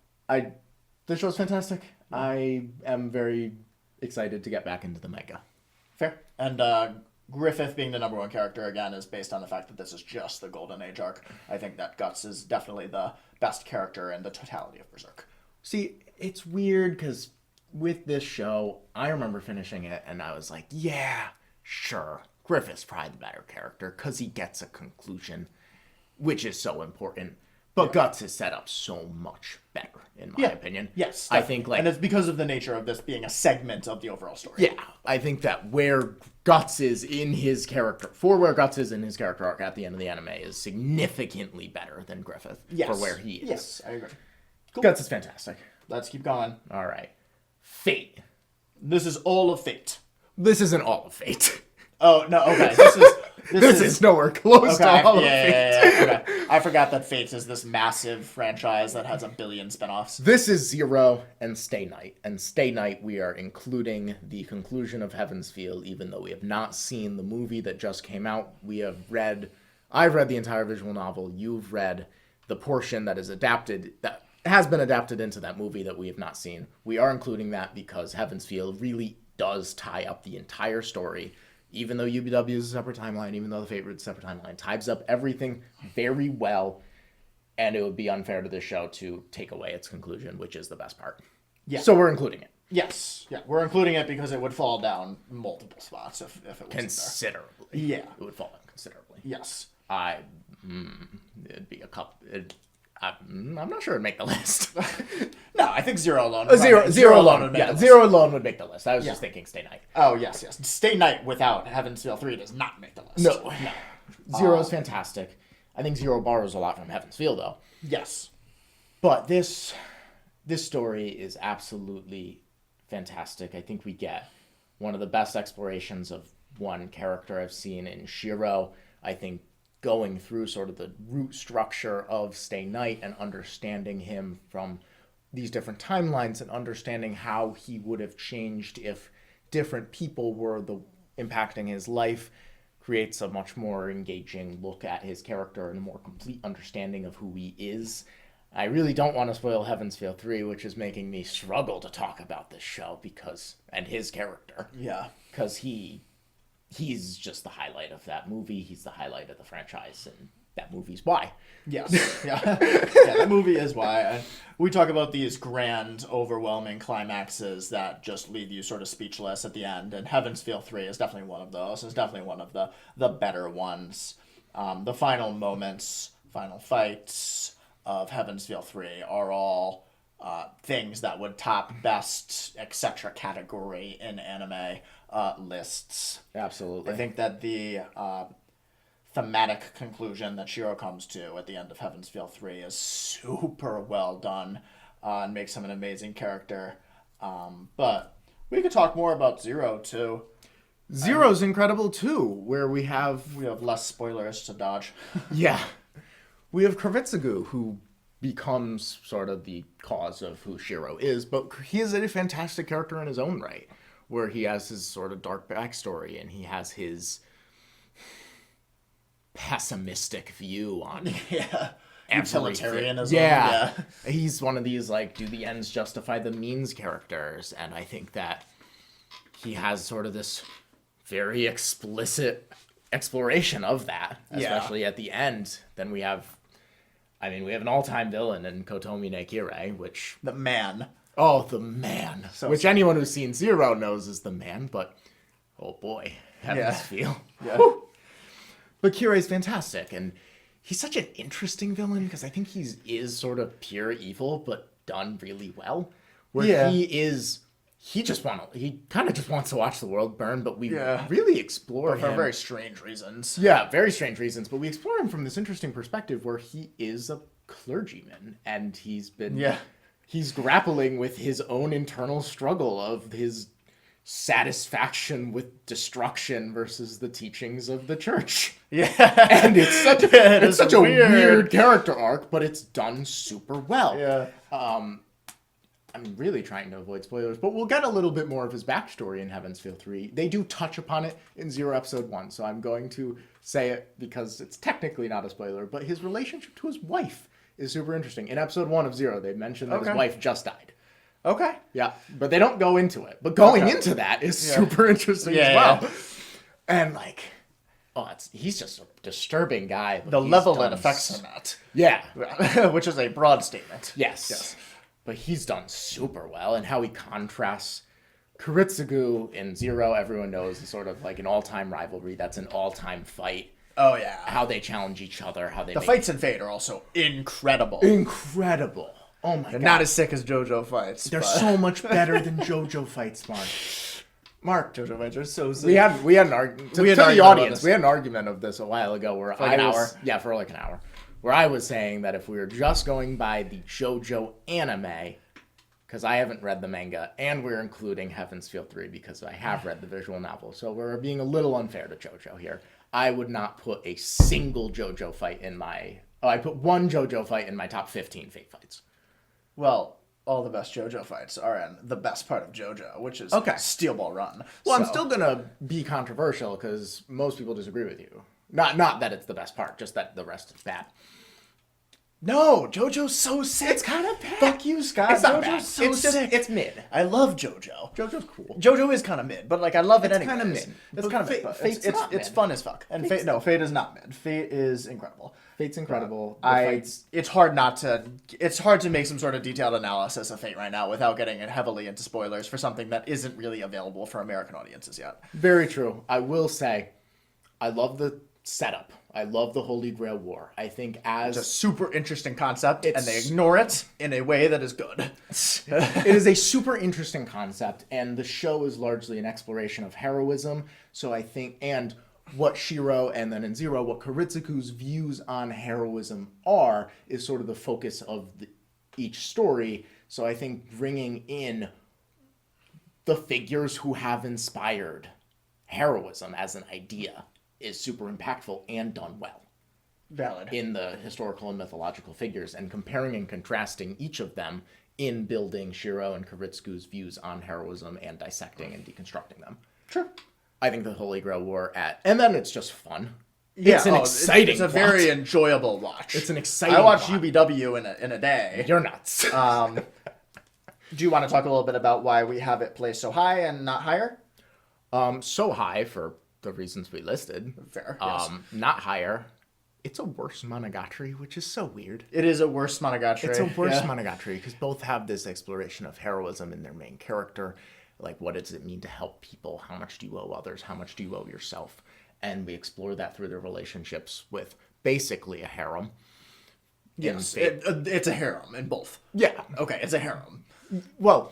The show's fantastic. I am very excited to get back into the manga.
Fair. And Griffith being the number one character, again, is based on the fact that this is just the Golden Age arc. I think that Guts is definitely the best character in the totality of Berserk.
See, it's weird because with this show, I remember finishing it and I was like, yeah, sure, Griffith's probably the better character because he gets a conclusion, which is so important. But Guts is set up so much better, in my opinion.
Yes.
I think, like...
And it's because of the nature of this being a segment of the overall story.
Yeah, I think that where Guts is in his character, where Guts is in his character arc at the end of the anime is significantly better than Griffith for where he is.
Yes, I agree. Cool.
Guts is fantastic.
Let's keep going.
All right. Fate.
This is all of Fate.
This isn't all of Fate.
Oh, no, okay.
This is nowhere close to all of Fate.
Yeah. Okay. I forgot that Fate is this massive franchise that has a billion spinoffs.
This is Zero and Stay Night. And Stay Night, we are including the conclusion of Heaven's Feel, even though we have not seen the movie that just came out. I've read the entire visual novel. You've read the portion that has been adapted into that movie that we have not seen. We are including that because Heaven's Feel really does tie up the entire story. Even though UBW is a separate timeline, even though the Fate Route is a separate timeline, ties up everything very well, and it would be unfair to this show to take away its conclusion, which is the best part. Yeah. So we're including it.
Yes. Yeah, we're including it because it would fall down multiple spots if it wasn't
considerably.
There. Yeah.
It would fall down considerably.
Yes.
It'd be a couple... I'm not sure it'd make the list.
No, I think Zero alone.
Zero alone would make the list. Zero alone would make the list. I was just thinking Stay Night.
Oh, yes. Stay Night without Heaven's Feel 3 does not make the list.
No. Zero's fantastic. I think Zero borrows a lot from Heaven's Feel, though.
Yes.
But this story is absolutely fantastic. I think we get one of the best explorations of one character I've seen in Shiro. I think going through sort of the root structure of Stay Night and understanding him from these different timelines and understanding how he would have changed if different people were impacting his life creates a much more engaging look at his character and a more complete understanding of who he is. I really don't want to spoil Heaven's Feel 3, which is making me struggle to talk about this show and his character.
Yeah.
Because he's just the highlight of that movie. He's the highlight of the franchise, and that movie's why.
Yes. Yeah. Yeah, that movie is why. And we talk about these grand, overwhelming climaxes that just leave you sort of speechless at the end, and Heaven's Feel 3 is definitely one of those. It's definitely one of the better ones. The final moments, final fights of Heaven's Feel 3 are all things that would top best, etc. category in anime lists.
Absolutely.
I think that the thematic conclusion that Shiro comes to at the end of Heaven's Feel 3 is super well done and makes him an amazing character. But we could talk more about Zero, too.
Zero's incredible, too, where we have
less spoilers to dodge.
Yeah. We have Kravitsugu, who becomes sort of the cause of who Shiro is, but he is a fantastic character in his own right, where he has his sort of dark backstory and he has his pessimistic view on
utilitarianism.
Yeah. He's one of these, like, do the ends justify the means characters, and I think that he has sort of this very explicit exploration of that, especially at the end. Then we have an all-time villain in Kotomi Nekire, which...
The man.
Oh, the man. Which anyone who's seen Zero knows is the man, but... Oh, boy. Heaven's Feel.
Yeah.
Woo! But Kirei's fantastic, and he's such an interesting villain, because I think he is sort of pure evil, but done really well. Where he kind of just wants to watch the world burn, but we really explore him.
For very strange reasons.
Yeah, very strange reasons. But we explore him from this interesting perspective where he is a clergyman, and he's grappling with his own internal struggle of his satisfaction with destruction versus the teachings of the church.
Yeah.
And it's such a weird character arc, but it's done super well.
Yeah.
I'm really trying to avoid spoilers, but we'll get a little bit more of his backstory in Heaven's Feel 3. They do touch upon it in Zero Episode 1, so I'm going to say it because it's technically not a spoiler, but his relationship to his wife is super interesting. In Episode 1 of Zero, they mentioned that his wife just died.
Okay.
Yeah, but they don't go into it. But going into that is super interesting as And like, he's just a disturbing guy. But
The
he's
level
done
it affects him at.
Yeah.
Which is a broad statement.
Yes. But he's done super well, and how he contrasts Kiritsugu in Zero, everyone knows, is sort of like an all-time rivalry. That's an all-time fight.
Oh, yeah.
How they challenge each other, how they
The fights in Fate are also incredible.
Incredible. Oh my god.
Not as sick as JoJo fights.
They're so much better than JoJo fights, Mark.
JoJo fights are so sick.
We had an argument. To the audience, we had an argument of this a while ago where
For like an hour?
Yeah, for like an hour. Where I was saying that if we were just going by the JoJo anime, because I haven't read the manga, and we're including Heaven's Feel 3 because I have read the visual novel, so we're being a little unfair to JoJo here. I would not put a single JoJo fight in my... Oh, I put one JoJo fight in my top 15 Fate fights.
Well, all the best JoJo fights are in the best part of JoJo, which is Steel Ball Run.
Well, I'm still going to be controversial because most people disagree with you. Not that it's the best part, just that the rest is bad.
No, JoJo's so sick.
It's kind of bad.
Fuck you, Scott.
It's not
JoJo's
bad.
so
It's just,
sick.
it's mid.
I love JoJo.
JoJo's cool.
JoJo is kind of mid, but like I love it
It's
anyway.
kinda mid.
It's
But
kind of mid.
Fate's
But
not
it's
mid.
fun as fuck. And Fate is not mid. Fate is incredible.
Fate's incredible.
It's hard to make some sort of detailed analysis of Fate right now without getting heavily into spoilers for something that isn't really available for American audiences yet.
Very true. I will say, I love the setup. I love the Holy Grail War. I think
It's a super interesting concept, and they ignore it in a way that is good.
It is a super interesting concept, and the show is largely an exploration of heroism. So I think, and what Shiro, and then in Zero, what Kiritsugu's views on heroism are, is sort of the focus of each story. So I think bringing in the figures who have inspired heroism as an idea is super impactful and done well.
Valid.
In the historical and mythological figures, and comparing and contrasting each of them in building Shiro and Kiritsugu's views on heroism and dissecting and deconstructing them.
Sure.
I think the Holy Grail War and then it's just fun.
Yeah,
it's an exciting
It's a
plot.
very enjoyable watch.
It's an exciting
I watched
plot.
UBW in a day.
You're nuts.
Do you want to talk a little bit about why we have it placed so high and not higher?
So high for the reasons we listed.
Fair, yes.
Not higher. It's a worse Monogatari, which is so weird.
It is a worse Monogatari.
It's a worse Monogatari because both have this exploration of heroism in their main character. Like, what does it mean to help people? How much do you owe others? How much do you owe yourself? And we explore that through their relationships with basically a harem.
Yes, it's a harem in both.
Yeah.
Okay, it's a harem.
Well,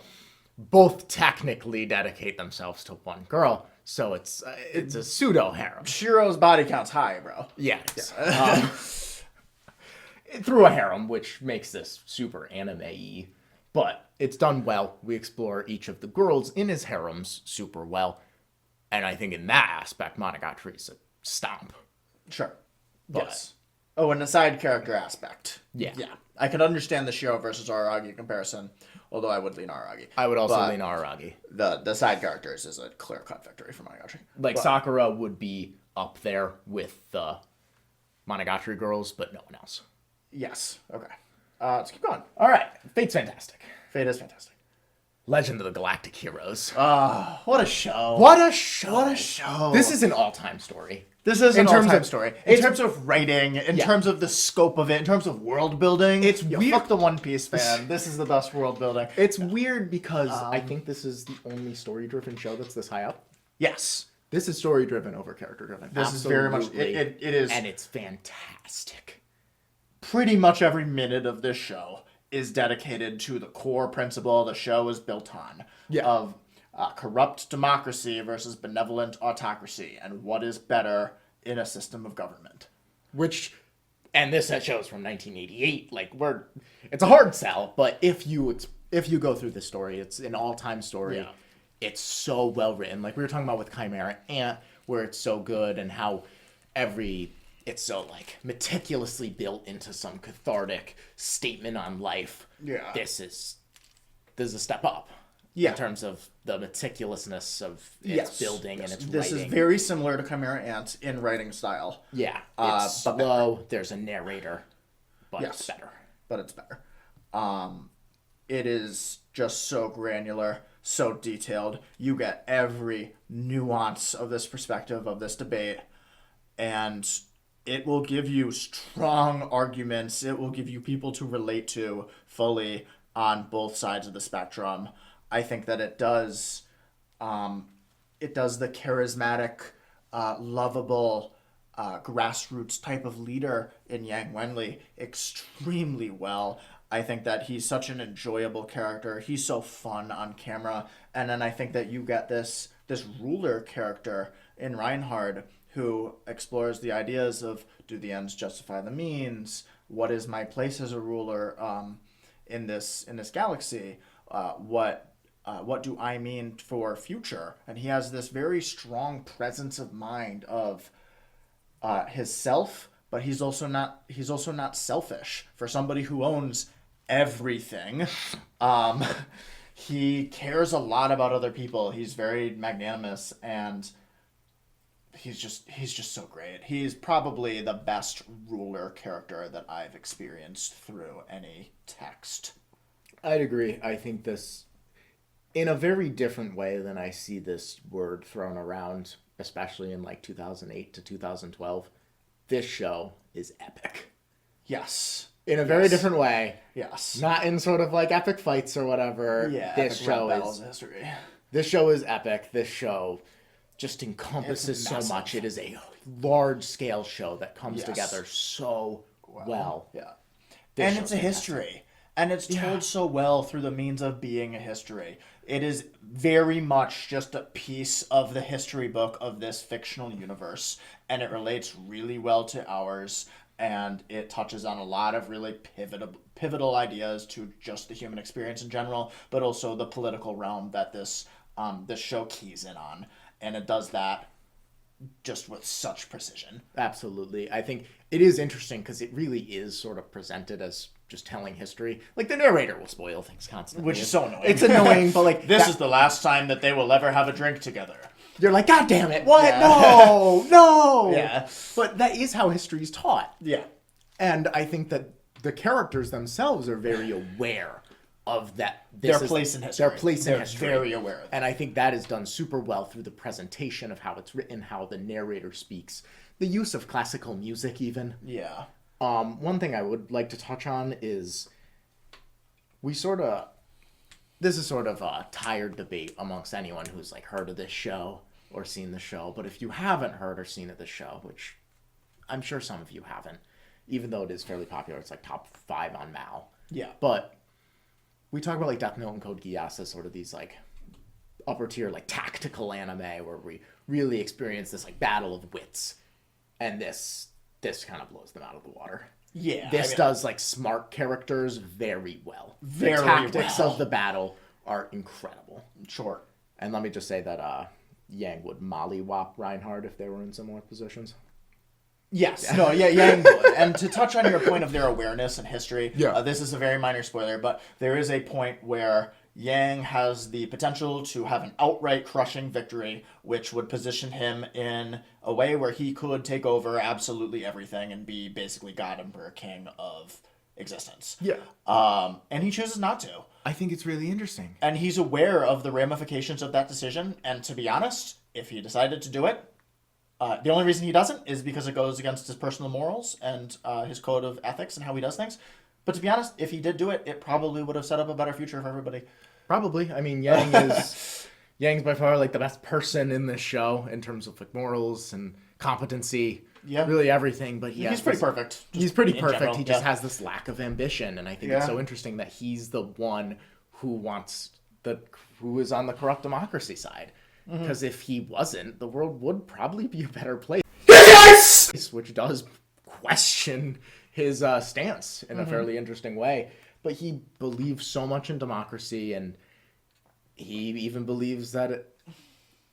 both technically dedicate themselves to one girl, so it's a pseudo harem.
Shiro's body count's high, bro.
Yeah. Through a harem, which makes this super anime-y, but it's done well. We explore each of the girls in his harems super well, and I think in that aspect, Monogatari is a stomp.
Sure.
But-
Yes. Oh, and the side character aspect.
Yeah.
Yeah. I can understand the Shiro versus Araragi comparison, although I would lean Araragi.
I would also
But
lean Araragi.
The side characters is a clear-cut victory for Monogatari.
Like,
But-
Sakura would be up there with the Monogatari girls, but no one else.
Yes. Okay. Let's keep going.
All right. Fate's fantastic.
Fate is fantastic.
Legend of the Galactic Heroes.
What a show.
What a show.
What a show.
This is an all-time story.
This is an
in terms
all-time
of-
story. In
it's-
terms of writing, in terms of the scope of it, in terms of world building.
It's
yo,
weird.
Fuck the One Piece fan. This is the best world building.
It's weird because I think this is the only story-driven show that's this high up.
Yes.
This is story-driven over character-driven.
This is very much...
Absolutely.
It is...
And it's fantastic.
Pretty much every minute of this show is dedicated to the core principle the show is built on.
Yeah.
Of corrupt democracy versus benevolent autocracy. And what is better in a system of government.
Which, and this show's from 1988. Like, it's a hard sell, but if you go through this story, it's an all-time story.
Yeah.
It's so well written. Like we were talking about with Chimera Ant, where it's so good and how it's so like meticulously built into some cathartic statement on life.
Yeah.
This is a step up.
Yeah.
In terms of the meticulousness of its building and its
This
writing.
is very similar to Chimera Ant in writing style.
Yeah. It's
but
slow. There's a narrator, but
Yes.
it's better.
But it's better. It is just so granular, so detailed. You get every nuance of this perspective, of this debate, and it will give you strong arguments. It will give you people to relate to fully on both sides of the spectrum. I think that it does the charismatic, lovable, grassroots type of leader in Yang Wenli extremely well. I think that he's such an enjoyable character. He's so fun on camera. And then I think that you get this ruler character in Reinhard who explores the ideas of, do the ends justify the means? What is my place as a ruler in this galaxy? What do I mean for future? And he has this very strong presence of mind of his self, but he's also not selfish. For somebody who owns everything, he cares a lot about other people. He's very magnanimous, and he's just so great. He's probably the best ruler character that I've experienced through any text.
I'd agree. I think this, in a very different way than I see this word thrown around, especially in like 2008 to 2012, this show is epic.
Yes.
In a very different way.
Yes.
Not in sort of like epic fights or whatever.
Yeah.
This show is
history.
This show is epic. This show just encompasses so much. It is a large scale show that comes together so well.
Yeah.
This
And it's a history. And it's told so well through the means of being a history. It is very much just a piece of the history book of this fictional universe. And it relates really well to ours. And it touches on a lot of really pivotal ideas to just the human experience in general, but also the political realm that this show keys in on. And it does that just with such precision.
Absolutely. I think it is interesting because it really is sort of presented as just telling history. Like, the narrator will spoil things constantly.
Which is so annoying.
It's annoying, but like...
This is the last time that they will ever have a drink together.
You're like, God damn it, what?
Yeah.
No!
Yeah.
But that is how history is taught.
Yeah.
And I think that the characters themselves are very aware of that.
Their place in history.
They're
very aware of it.
And I think that is done super well through the presentation of how it's written, how the narrator speaks, the use of classical music even.
Yeah.
One thing I would like to touch on is this is sort of a tired debate amongst anyone who's like heard of this show or seen the show. But if you haven't heard or seen of this show, which I'm sure some of you haven't, even though it is fairly popular, it's like top 5 on Mal.
Yeah.
But we talk about like Death Note and Code Geass as sort of these like upper tier like tactical anime where we really experience this like battle of wits, and this kind of blows them out of the water.
Yeah.
This does like smart characters very well.
Very
the tactics
well.
of the battle are incredible.
Sure.
And let me just say that Yang would mollywop Reinhard if they were in similar positions.
Yes. No, yeah, Yang would. And to touch on your point of their awareness and history, this is a very minor spoiler, but there is a point where Yang has the potential to have an outright crushing victory, which would position him in a way where he could take over absolutely everything and be basically God Emperor King of existence.
Yeah.
And he chooses not to.
I think it's really interesting.
And he's aware of the ramifications of that decision, and to be honest, if he decided to do it, the only reason he doesn't is because it goes against his personal morals and his code of ethics and how he does things. But to be honest, if he did do it, it probably would have set up a better future for everybody.
Probably. I mean, Yang's by far like the best person in this show in terms of like morals and competency.
Yeah.
really everything. But
he's pretty perfect.
He's pretty perfect.
General,
he just has this lack of ambition, and I think it's so interesting that he's the one who is on the corrupt democracy side. Because if he wasn't, the world would probably be a better place. Yes! Which does question his stance in a fairly interesting way. But he believes so much in democracy, and he even believes that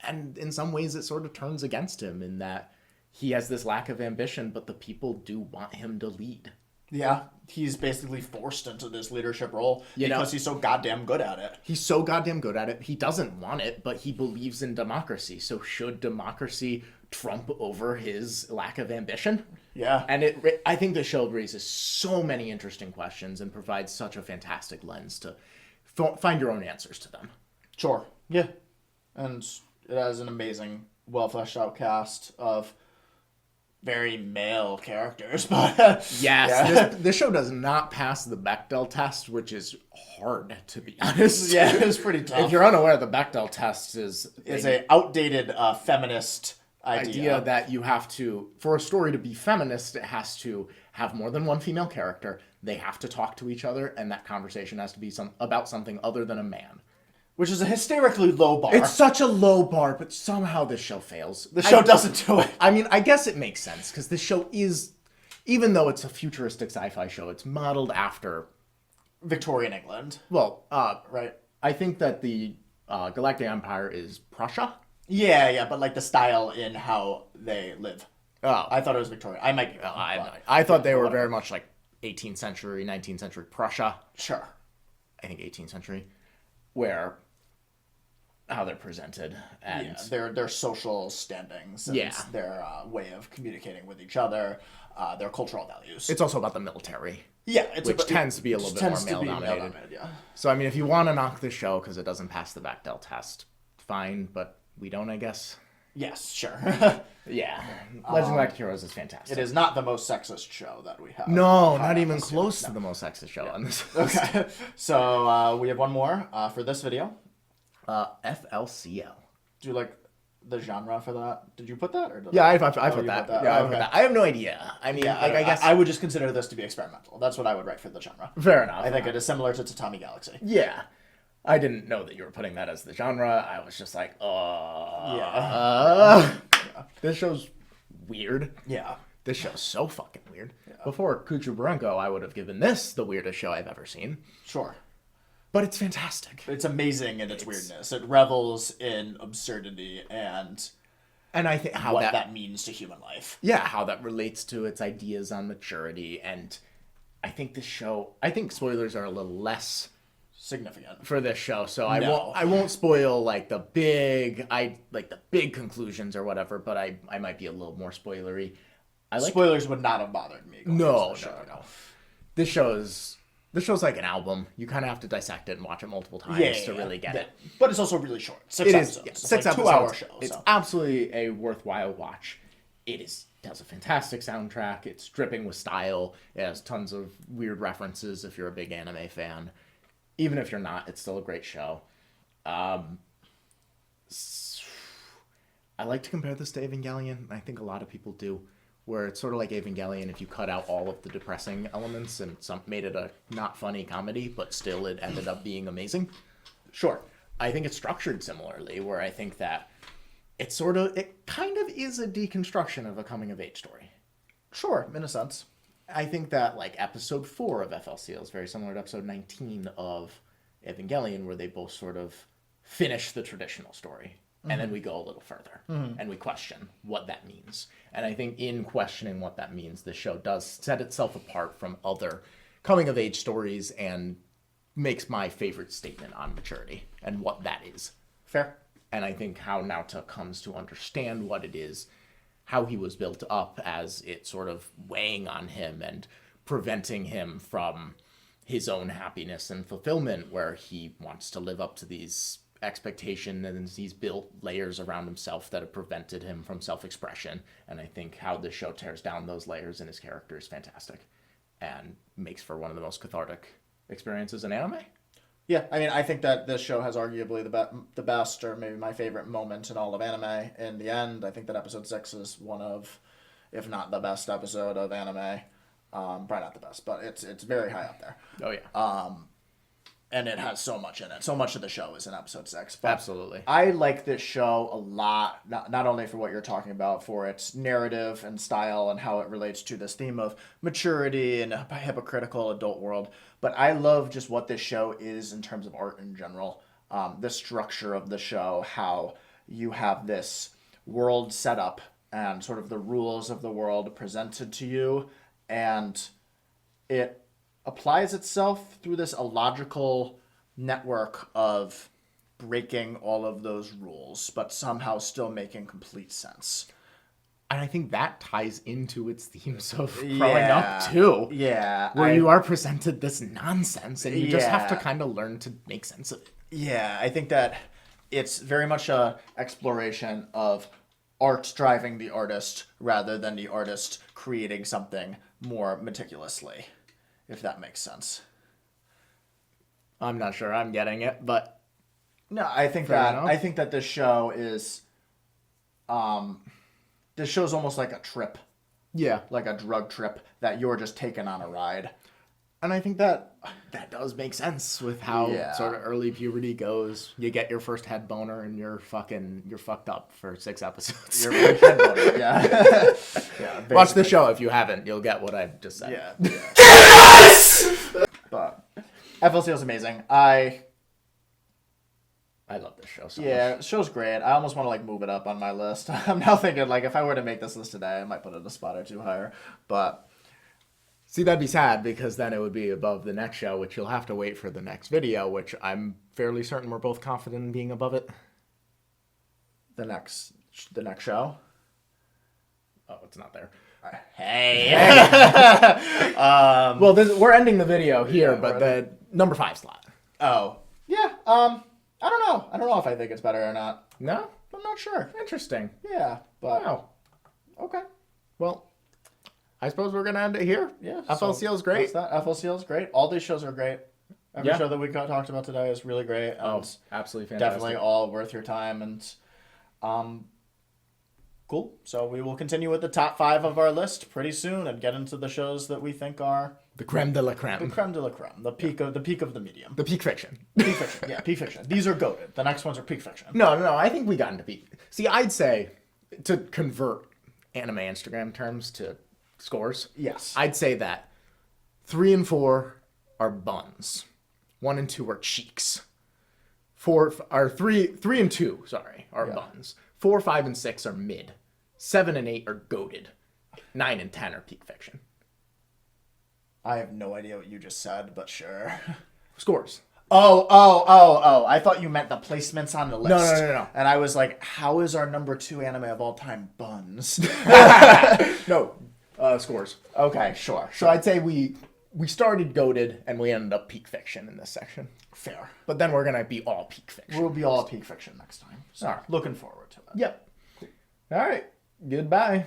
and in some ways it sort of turns against him in that he has this lack of ambition, but the people do want him to lead.
Yeah, he's basically forced into this leadership role because he's so goddamn good at it.
He's so goddamn good at it. He doesn't want it, but he believes in democracy. So should democracy trump over his lack of ambition?
Yeah.
And I think the show raises so many interesting questions and provides such a fantastic lens to find your own answers to them.
Sure. Yeah. And it has an amazing, well fleshed out cast of very male characters, but
Yes,
yeah.
this show does not pass the Bechdel test, which is hard, to be honest.
Yeah, it's pretty tough.
If you're unaware, the Bechdel test is
a outdated feminist
idea that you have to, for a story to be feminist, it has to have more than one female character. They have to talk to each other, and that conversation has to be about something other than a man.
Which is a hysterically low bar.
It's such a low bar, but somehow this show fails.
The show doesn't do it.
I mean, I guess it makes sense, because this show is, even though it's a futuristic sci-fi show, it's modeled after
Victorian England.
Well,
right.
I think that the Galactic Empire is Prussia.
Yeah, but like the style in how they live.
Oh.
I thought it was Victorian. I might be wrong.
I thought they were very much like 18th century, 19th century Prussia.
Sure.
I think 18th century, where how they're presented and
their social standings and their way of communicating with each other, their cultural values.
It's also about the military.
Yeah,
which tends to be a little bit more male-dominated.
Yeah.
So, I mean, if you want to knock this show because it doesn't pass the Bechdel test, fine, but we don't, I guess.
Yes, sure.
Yeah. Legend of Galactic Heroes is fantastic.
It is not the most sexist show that we have.
No, not even close to the most sexist show on this list.
Okay. So, we have one more for this video.
FLCL.
Do you like the genre for that? Did you put that? Or
Yeah, I put that. Yeah, I put that. I have no idea. I mean, I guess
I would just consider this to be experimental. That's what I would write for the genre.
Fair enough.
I think it is similar to Tatami Galaxy.
Yeah. I didn't know that you were putting that as the genre. I was just like, this show's weird.
Yeah.
This show's so fucking weird. Yeah. Before Kuchubarenko, I would have given this the weirdest show I've ever seen.
Sure.
But it's fantastic.
It's amazing in its weirdness. It revels in absurdity and
I think how
what that means to human life.
Yeah, how that relates to its ideas on maturity. And I think this show, I think spoilers are a little less
significant
for this show, so I won't spoil like the big conclusions or whatever, but I might be a little more spoilery.
Spoilers would not have bothered me.
No. This show's like an album. You kind of have to dissect it and watch it multiple times to really get it.
But it's also really short. 6 episodes.
Yeah,
it's
6
like
episodes.
2-hour show.
It's absolutely a worthwhile watch. It has a fantastic soundtrack. It's dripping with style. It has tons of weird references if you're a big anime fan. Even if you're not, it's still a great show. I like to compare this to Evangelion. I think a lot of people do. Where it's sort of like Evangelion if you cut out all of the depressing elements and made it a not funny comedy, but still it ended up being amazing.
Sure.
I think it's structured similarly, where I think that it kind of is a deconstruction of a coming-of-age story.
Sure, in a sense.
I think that like episode 4 of FLCL is very similar to episode 19 of Evangelion, where they both sort of finish the traditional story. And then we go a little further and we question what that means. And I think in questioning what that means, the show does set itself apart from other coming of age stories and makes my favorite statement on maturity and what that is.
Fair.
And I think how Naota comes to understand what it is, how he was built up as it sort of weighing on him and preventing him from his own happiness and fulfillment, where he wants to live up to these expectation, and he's built layers around himself that have prevented him from self-expression. And I think how this show tears down those layers in his character is fantastic and makes for one of the most cathartic experiences in anime.
Yeah, I mean, I think that this show has arguably the best, or maybe my favorite moment in all of anime. In the end, I think that episode 6 is one of, if not the best episode of anime. Probably not the best, but it's very high up there.
Oh yeah.
And it has so much in it. So much of the show is in episode 6. But
absolutely.
I like this show a lot, not only for what you're talking about, for its narrative and style and how it relates to this theme of maturity and a hypocritical adult world, but I love just what this show is in terms of art in general. The structure of the show, how you have this world set up and sort of the rules of the world presented to you, and it applies itself through this illogical network of breaking all of those rules, but somehow still making complete sense.
And I think that ties into its themes of growing
Yeah.
up too.
Yeah.
Where you are presented this nonsense and you just have to
Yeah.
kind of learn to make sense of it.
Yeah, I think that it's very much a exploration of art driving the artist rather than the artist creating something more meticulously, if that makes sense.
I'm not sure I'm getting it, but
No, I think
Fair
that
enough.
I think that this show is this show's almost like a trip,
yeah.
like a drug trip that you're just taking on a ride.
And I think that does make sense with how
Yeah.
sort of early puberty goes. You get your first head boner and you're fucked up for 6 episodes.
You're really head boner, yeah. Yeah,
Watch the show if you haven't. You'll get what I just said.
Yeah. Yeah. But FLCL is amazing.
I love this show so much.
Yeah, the show's great. I almost want to like move it up on my list. I'm now thinking like if I were to make this list today, I might put it a spot or two higher. But
See, that'd be sad because then it would be above the next show, which you'll have to wait for the next video, which I'm fairly certain we're both confident in being above it.
the next show.
Oh, it's not there.
Hey.
Well, we're ending the video here,
Yeah,
but
we're
the number 5 slot.
Oh. Yeah. I don't know. I don't know if I think it's better or not.
No?
I'm not sure.
Interesting.
Yeah, but
Wow.
okay.
Well, I suppose we're going to end it here.
Yeah.
FLCL is great.
That's that. FLCL is great. All these shows are great. Every
Yeah.
show that we talked about today is really great.
Oh,
And
absolutely fantastic.
definitely all worth your time and cool. So we will continue with the top 5 of our list pretty soon and get into the shows that we think are
The creme de la
the
creme.
creme de la creme, the peak of the medium.
The peak fiction.
Peak fiction. Yeah, peak fiction. These are goated. The next ones are peak fiction.
No, I think we got into peak. See, I'd say to convert anime Instagram terms to scores,
Yes.
I'd say that 3 and 4 are buns. 1 and 2 are cheeks. 3 and 2, are
Yeah.
buns. 4, 5, and 6 are mid. 7 and 8 are goated. 9 and 10 are peak fiction.
I have no idea what you just said, but sure.
Scores.
Oh. I thought you meant the placements on the list.
No.
And I was like, how is our number 2 anime of all time Buns?
No, scores.
Okay, sure.
So I'd say we started goated and we ended up peak fiction in this section.
Fair.
But then we're going to be all peak fiction.
We'll be all peak fiction next time. So
All right.
looking forward to it.
Yep. All right. Goodbye.